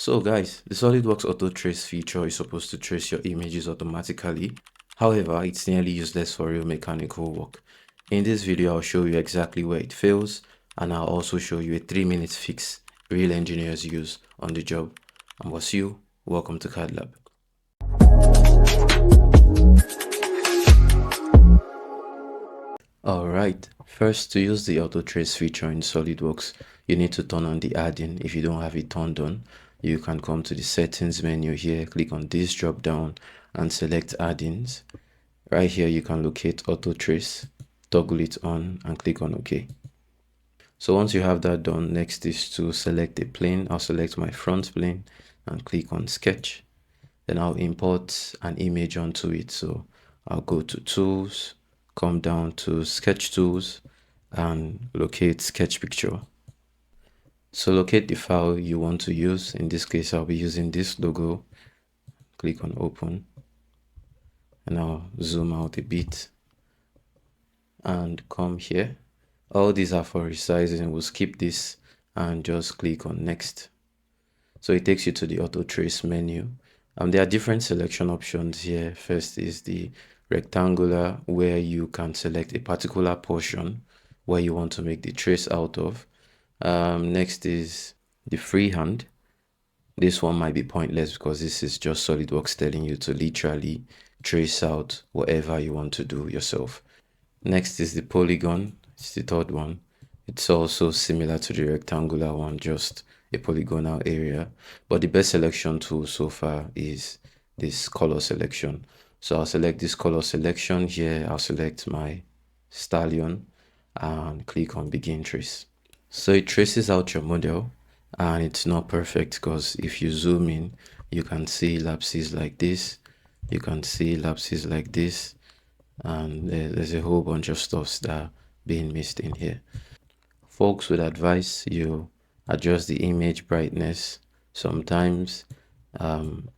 So guys, the SolidWorks AutoTrace feature is supposed to trace your images automatically. However, it's nearly useless for real mechanical work. In this video, I'll show you exactly where it fails, and I'll also show you a 3-minute fix real engineers use on the job. And was you, welcome to CAD Lab. Alright, first, to use the AutoTrace feature in SolidWorks, you need to turn on the add-in. If you don't have it turned on, you can come to the settings menu here, click on this drop down and select add-ins. Right here you can locate AutoTrace, toggle it on and click on OK. So once you have that done, next is to select a plane. I'll select my front plane and click on sketch. Then I'll import an image onto it. So I'll go to tools, come down to sketch tools and locate sketch picture. So locate the file you want to use. In this case, I'll be using this logo. Click on open and I'll zoom out a bit and come here. All these are for resizing. We'll skip this and just click on next. So it takes you to the AutoTrace menu. There are different selection options here. First is the rectangular, where you can select a particular portion where you want to make the trace out of. Next is the freehand. This one might be pointless because this is just SolidWorks telling you to literally trace out whatever you want to do yourself. Next is the polygon. It's the third one. It's also similar to the rectangular one, just a polygonal area. But the best selection tool so far is this color selection. So I'll select this color selection here. I'll select my stallion and click on begin trace. So it traces out your model, and it's not perfect because if you zoom in, you can see lapses like this. You can see lapses like this. And there's a whole bunch of stuffs that are being missed in here. Folks would advise you adjust the image brightness, sometimes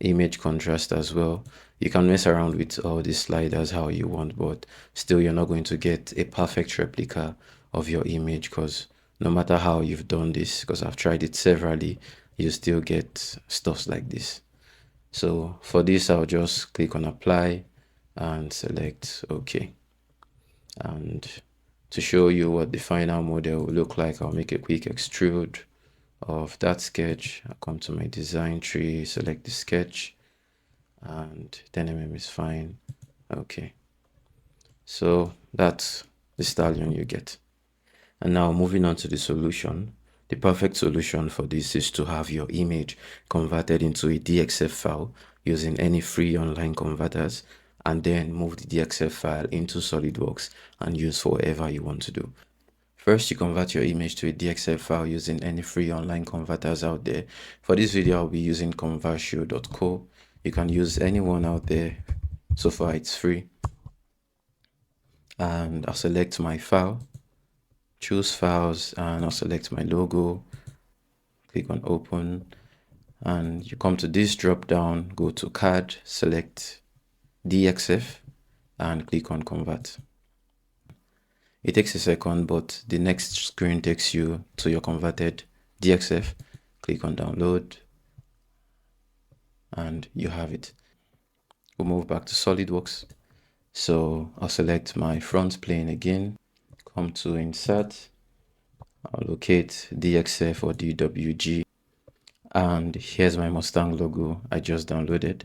image contrast as well. You can mess around with all these sliders how you want, but still you're not going to get a perfect replica of your image, because no matter how you've done this, because I've tried it severally, you still get stuffs like this. So for this, I'll just click on apply and select OK. And to show you what the final model will look like, I'll make a quick extrude of that sketch. I'll come to my design tree, select the sketch, and 10 mm is fine. Okay, so that's the stallion you get. And now moving on to the solution. The perfect solution for this is to have your image converted into a DXF file using any free online converters, and then move the DXF file into SolidWorks and use for whatever you want to do. First, you convert your image to a DXF file using any free online converters out there. For this video, I'll be using convertio.co. You can use anyone out there. So far, it's free. And I'll select my file, choose files, and I'll select my logo. Click on open. And you come to this drop down, go to CAD, select DXF and click on convert. It takes a second, but the next screen takes you to your converted DXF. Click on download and you have it. We'll move back to SolidWorks. So I'll select my front plane again, come to insert, I'll locate DXF or DWG, and here's my Mustang logo I just downloaded.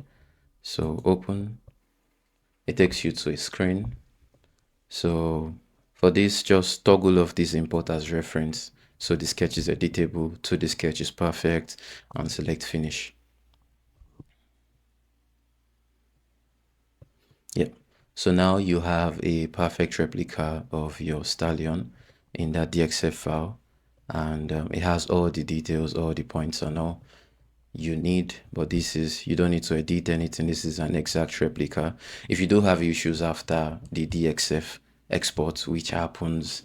So open. It takes you to a screen. So for this, just toggle off this import as reference. So the sketch is editable, to the sketch is perfect, and select finish. Yep. So now you have a perfect replica of your stallion in that DXF file, and it has all the details, all the points and all you need. But this is, you don't need to edit anything. This is an exact replica. If you do have issues after the DXF export, which happens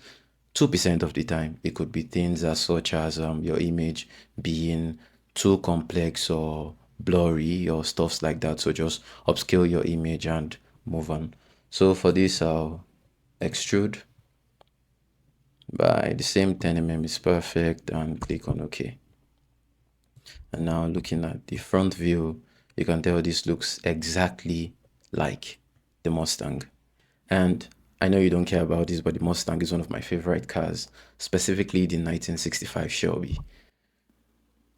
2% of the time, it could be things as such as your image being too complex or blurry or stuffs like that. So just upscale your image and move on. So for this, I'll extrude by the same 10 mm is perfect and click on OK. And now looking at the front view, you can tell this looks exactly like the Mustang. And I know you don't care about this, but the Mustang is one of my favorite cars, specifically the 1965 Shelby.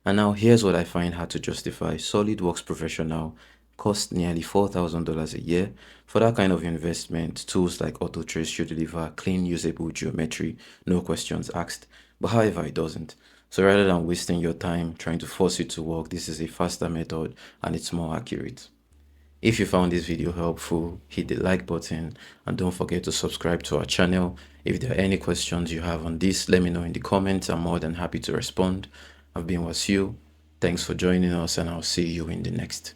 And now here's what I find hard to justify. SolidWorks Professional costs nearly $4,000 a year. For that kind of investment, tools like AutoTrace should deliver clean, usable geometry, no questions asked. But however, it doesn't. So rather than wasting your time trying to force it to work, this is a faster method and it's more accurate. If you found this video helpful, hit the like button and don't forget to subscribe to our channel. If there are any questions you have on this, let me know in the comments. I'm more than happy to respond. I've been Wasiu. Thanks for joining us and I'll see you in the next.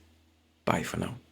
Bye for now.